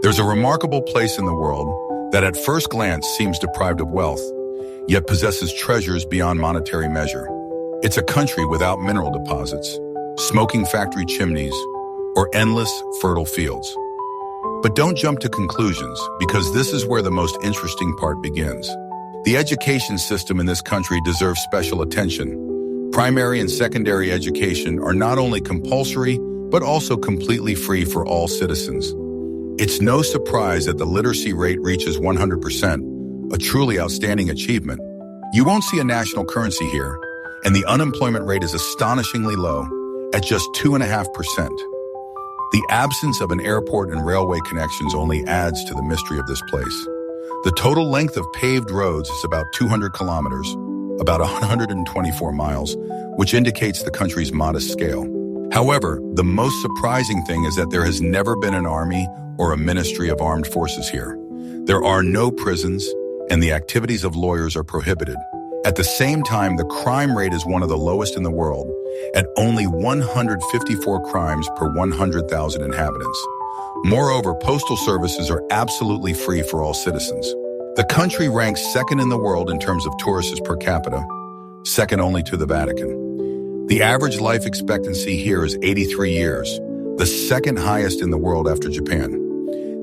There's a remarkable place in the world that at first glance seems deprived of wealth, yet possesses treasures beyond monetary measure. It's a country without mineral deposits, smoking factory chimneys, or endless fertile fields. But don't jump to conclusions, because this is where the most interesting part begins. The education system in this country deserves special attention. Primary and secondary education are not only compulsory, but also completely free for all citizens. It's no surprise that the literacy rate reaches 100%, a truly outstanding achievement. You won't see a national currency here, and the unemployment rate is astonishingly low, at just 2.5%. The absence of an airport and railway connections only adds to the mystery of this place. The total length of paved roads is about 200 kilometers, about 124 miles, which indicates the country's modest scale. However, the most surprising thing is that there has never been an army or a ministry of armed forces here. There are no prisons, and the activities of lawyers are prohibited. At the same time, the crime rate is one of the lowest in the world, at only 154 crimes per 100,000 inhabitants. Moreover, postal services are absolutely free for all citizens. The country ranks second in the world in terms of tourists per capita, second only to the Vatican. The average life expectancy here is 83 years, the second highest in the world after Japan.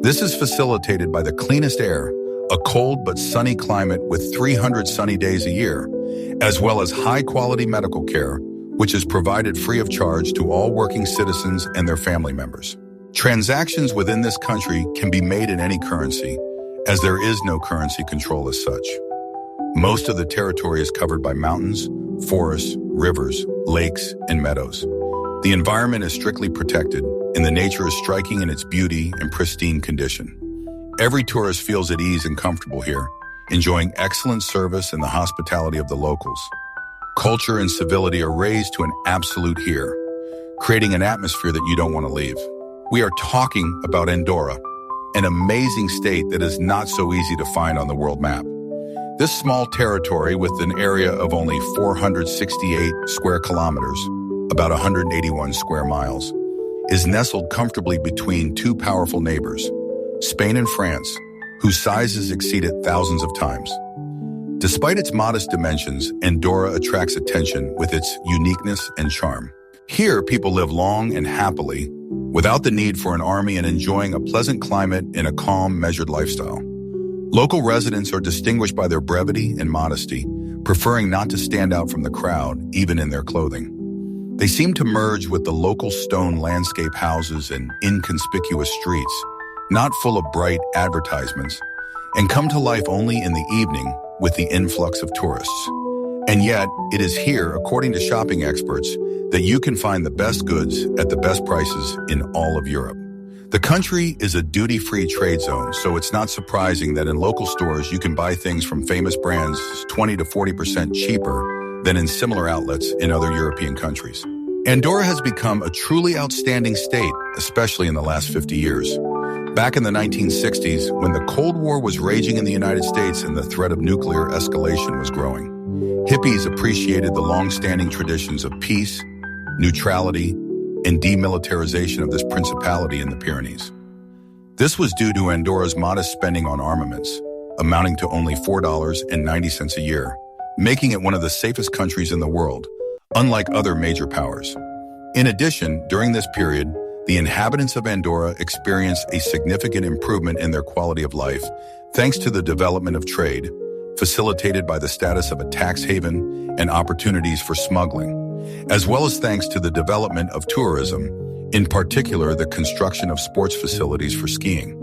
This is facilitated by the cleanest air, a cold but sunny climate with 300 sunny days a year, as well as high-quality medical care, which is provided free of charge to all working citizens and their family members. Transactions within this country can be made in any currency, as there is no currency control as such. Most of the territory is covered by mountains, forests, rivers, lakes, and meadows. The environment is strictly protected, and the nature is striking in its beauty and pristine condition. Every tourist feels at ease and comfortable here, enjoying excellent service and the hospitality of the locals. Culture and civility are raised to an absolute here, creating an atmosphere that you don't want to leave. We are talking about Andorra, an amazing state that is not so easy to find on the world map. This small territory, with an area of only 468 square kilometers, about 181 square miles, is nestled comfortably between two powerful neighbors, Spain and France, whose sizes exceed it thousands of times. Despite its modest dimensions, Andorra attracts attention with its uniqueness and charm. Here, people live long and happily, without the need for an army, and enjoying a pleasant climate in a calm, measured lifestyle. Local residents are distinguished by their brevity and modesty, preferring not to stand out from the crowd, even in their clothing. They seem to merge with the local stone landscape houses and inconspicuous streets, not full of bright advertisements, and come to life only in the evening with the influx of tourists. And yet, it is here, according to shopping experts, that you can find the best goods at the best prices in all of Europe. The country is a duty-free trade zone, so it's not surprising that in local stores you can buy things from famous brands 20 to 40% cheaper than in similar outlets in other European countries. Andorra has become a truly outstanding state, especially in the last 50 years. Back in the 1960s, when the Cold War was raging in the United States and the threat of nuclear escalation was growing, hippies appreciated the long-standing traditions of peace, neutrality, and demilitarization of this principality in the Pyrenees. This was due to Andorra's modest spending on armaments, amounting to only $4.90 a year, making it one of the safest countries in the world, unlike other major powers. In addition, during this period, the inhabitants of Andorra experienced a significant improvement in their quality of life thanks to the development of trade, facilitated by the status of a tax haven and opportunities for smuggling, as well as thanks to the development of tourism, in particular the construction of sports facilities for skiing.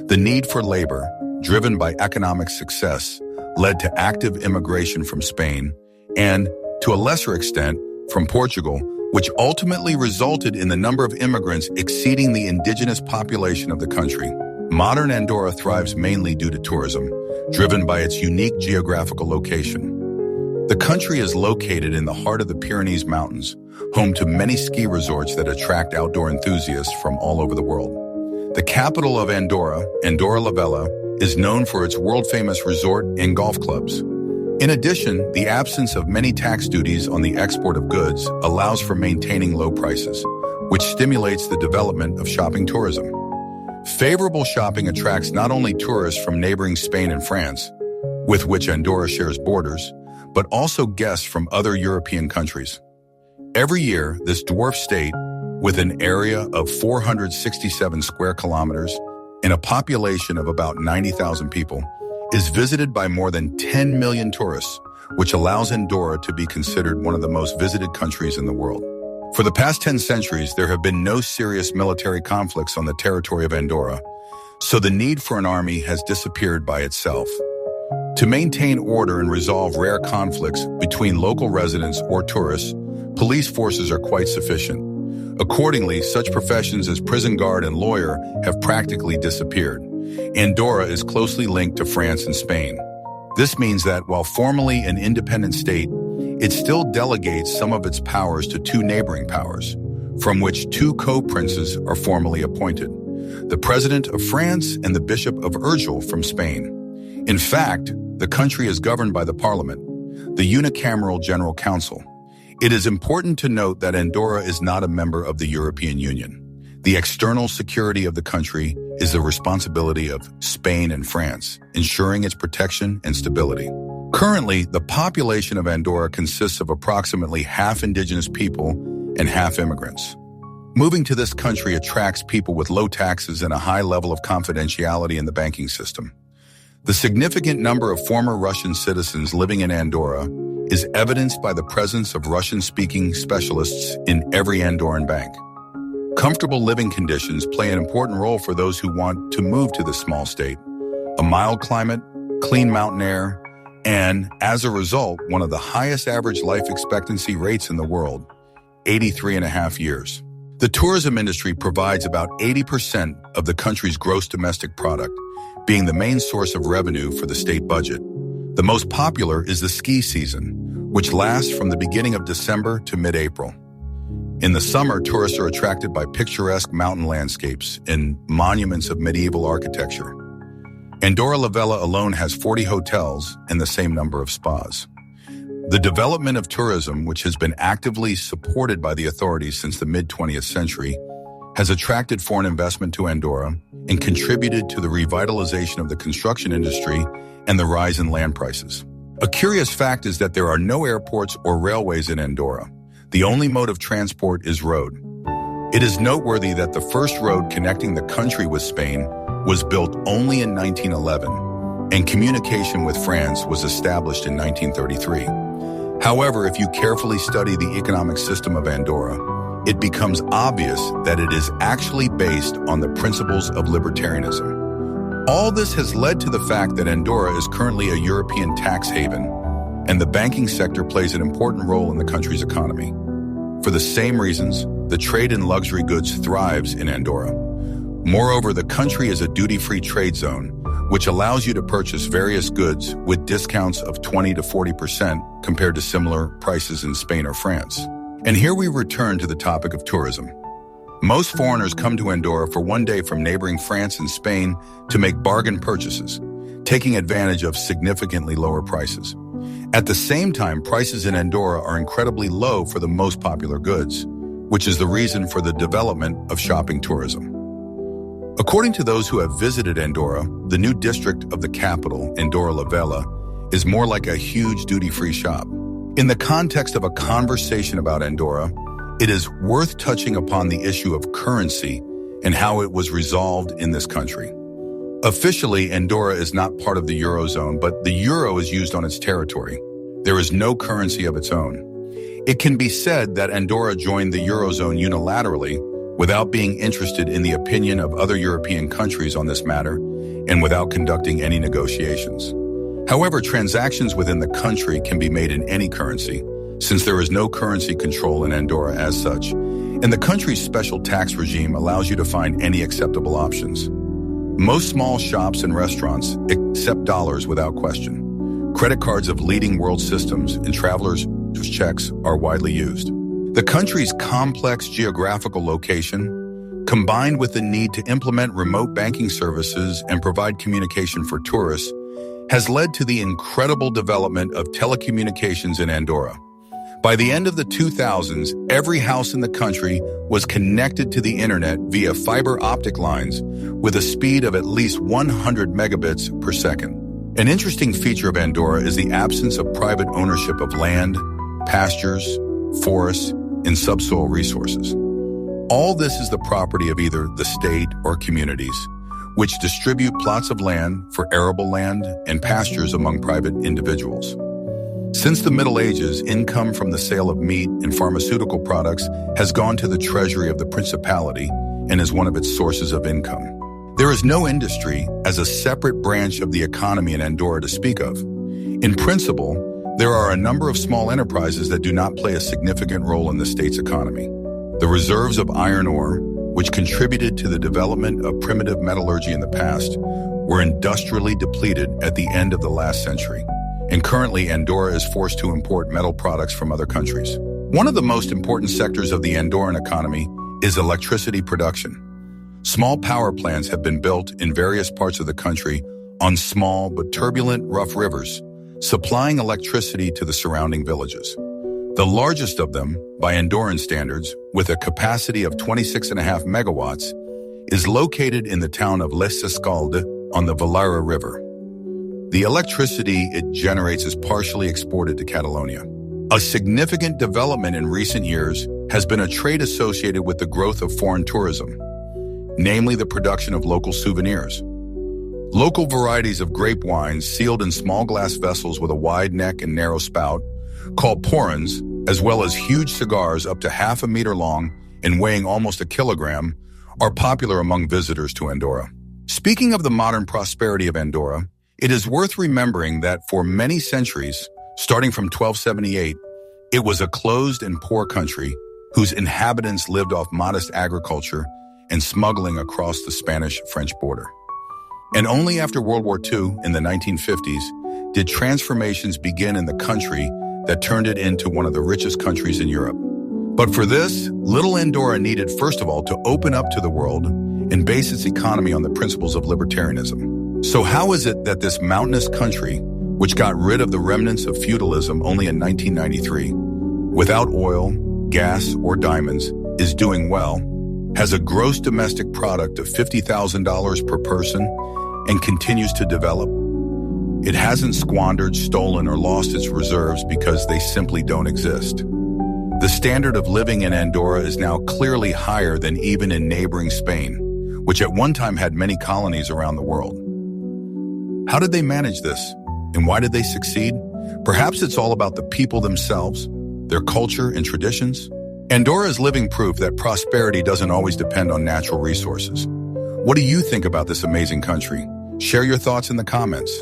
The need for labor, driven by economic success, led to active immigration from Spain and, to a lesser extent, from Portugal, which ultimately resulted in the number of immigrants exceeding the indigenous population of the country. Modern Andorra thrives mainly due to tourism, driven by its unique geographical location. The country is located in the heart of the Pyrenees Mountains, home to many ski resorts that attract outdoor enthusiasts from all over the world. The capital of Andorra, Andorra la Vella, is known for its world-famous resort and golf clubs. In addition, the absence of many tax duties on the export of goods allows for maintaining low prices, which stimulates the development of shopping tourism. Favorable shopping attracts not only tourists from neighboring Spain and France, with which Andorra shares borders, but also guests from other European countries. Every year, this dwarf state, with an area of 467 square kilometers and a population of about 90,000 people, is visited by more than 10 million tourists, which allows Andorra to be considered one of the most visited countries in the world. For the past 10 centuries, there have been no serious military conflicts on the territory of Andorra, so the need for an army has disappeared by itself. To maintain order and resolve rare conflicts between local residents or tourists, police forces are quite sufficient. Accordingly, such professions as prison guard and lawyer have practically disappeared. Andorra is closely linked to France and Spain. This means that while formally an independent state, it still delegates some of its powers to two neighboring powers, from which two co-princes are formally appointed, the President of France and the Bishop of Urgell from Spain. In fact, the country is governed by the Parliament, the unicameral General Council. It is important to note that Andorra is not a member of the European Union. The external security of the country is the responsibility of Spain and France, ensuring its protection and stability. Currently, the population of Andorra consists of approximately half indigenous people and half immigrants. Moving to this country attracts people with low taxes and a high level of confidentiality in the banking system. The significant number of former Russian citizens living in Andorra is evidenced by the presence of Russian-speaking specialists in every Andorran bank. Comfortable living conditions play an important role for those who want to move to this small state. A mild climate, clean mountain air, and, as a result, one of the highest average life expectancy rates in the world, 83.5 years. The tourism industry provides about 80% of the country's gross domestic product, being the main source of revenue for the state budget. The most popular is the ski season, which lasts from the beginning of December to mid-April. In the summer, tourists are attracted by picturesque mountain landscapes and monuments of medieval architecture. Andorra la Vella alone has 40 hotels and the same number of spas. The development of tourism, which has been actively supported by the authorities since the mid-20th century, has attracted foreign investment to Andorra and contributed to the revitalization of the construction industry and the rise in land prices. A curious fact is that there are no airports or railways in Andorra. The only mode of transport is road. It is noteworthy that the first road connecting the country with Spain was built only in 1911, and communication with France was established in 1933. However, if you carefully study the economic system of Andorra, it becomes obvious that it is actually based on the principles of libertarianism. All this has led to the fact that Andorra is currently a European tax haven, and the banking sector plays an important role in the country's economy. For the same reasons, the trade in luxury goods thrives in Andorra. Moreover, the country is a duty-free trade zone, which allows you to purchase various goods with discounts of 20 to 40% compared to similar prices in Spain or France. And here we return to the topic of tourism. Most foreigners come to Andorra for one day from neighboring France and Spain to make bargain purchases, taking advantage of significantly lower prices. At the same time, prices in Andorra are incredibly low for the most popular goods, which is the reason for the development of shopping tourism. According to those who have visited Andorra, the new district of the capital, Andorra la Vella, is more like a huge duty-free shop. In the context of a conversation about Andorra, it is worth touching upon the issue of currency and how it was resolved in this country. Officially, Andorra is not part of the Eurozone, but the euro is used on its territory. There is no currency of its own. It can be said that Andorra joined the Eurozone unilaterally without being interested in the opinion of other European countries on this matter and without conducting any negotiations. However, transactions within the country can be made in any currency, since there is no currency control in Andorra as such, and the country's special tax regime allows you to find any acceptable options. Most small shops and restaurants accept dollars without question. Credit cards of leading world systems and travelers' checks are widely used. The country's complex geographical location, combined with the need to implement remote banking services and provide communication for tourists, has led to the incredible development of telecommunications in Andorra. By the end of the 2000s, every house in the country was connected to the internet via fiber optic lines with a speed of at least 100 megabits per second. An interesting feature of Andorra is the absence of private ownership of land, pastures, forests, and subsoil resources. All this is the property of either the state or communities, which distribute plots of land for arable land and pastures among private individuals. Since the Middle Ages, income from the sale of meat and pharmaceutical products has gone to the treasury of the principality and is one of its sources of income. There is no industry as a separate branch of the economy in Andorra to speak of. In principle, there are a number of small enterprises that do not play a significant role in the state's economy. The reserves of iron ore, which contributed to the development of primitive metallurgy in the past, were industrially depleted at the end of the last century. And currently, Andorra is forced to import metal products from other countries. One of the most important sectors of the Andorran economy is electricity production. Small power plants have been built in various parts of the country on small but turbulent rough rivers, supplying electricity to the surrounding villages. The largest of them, by Andorran standards, with a capacity of 26.5 megawatts, is located in the town of Les Escaldes on the Valira River. The electricity it generates is partially exported to Catalonia. A significant development in recent years has been a trade associated with the growth of foreign tourism, namely the production of local souvenirs. Local varieties of grape wines sealed in small glass vessels with a wide neck and narrow spout, called porrons, as well as huge cigars up to half a meter long and weighing almost a kilogram, are popular among visitors to Andorra. Speaking of the modern prosperity of Andorra, it is worth remembering that for many centuries, starting from 1278, it was a closed and poor country whose inhabitants lived off modest agriculture and smuggling across the Spanish-French border. And only after World War II, in the 1950s, did transformations begin in the country that turned it into one of the richest countries in Europe. But for this, little Andorra needed, first of all, to open up to the world and base its economy on the principles of libertarianism. So how is it that this mountainous country, which got rid of the remnants of feudalism only in 1993, without oil, gas, or diamonds, is doing well, has a gross domestic product of $50,000 per person, and continues to develop? It hasn't squandered, stolen, or lost its reserves because they simply don't exist. The standard of living in Andorra is now clearly higher than even in neighboring Spain, which at one time had many colonies around the world. How did they manage this? And why did they succeed? Perhaps it's all about the people themselves, their culture and traditions. Andorra is living proof that prosperity doesn't always depend on natural resources. What do you think about this amazing country? Share your thoughts in the comments.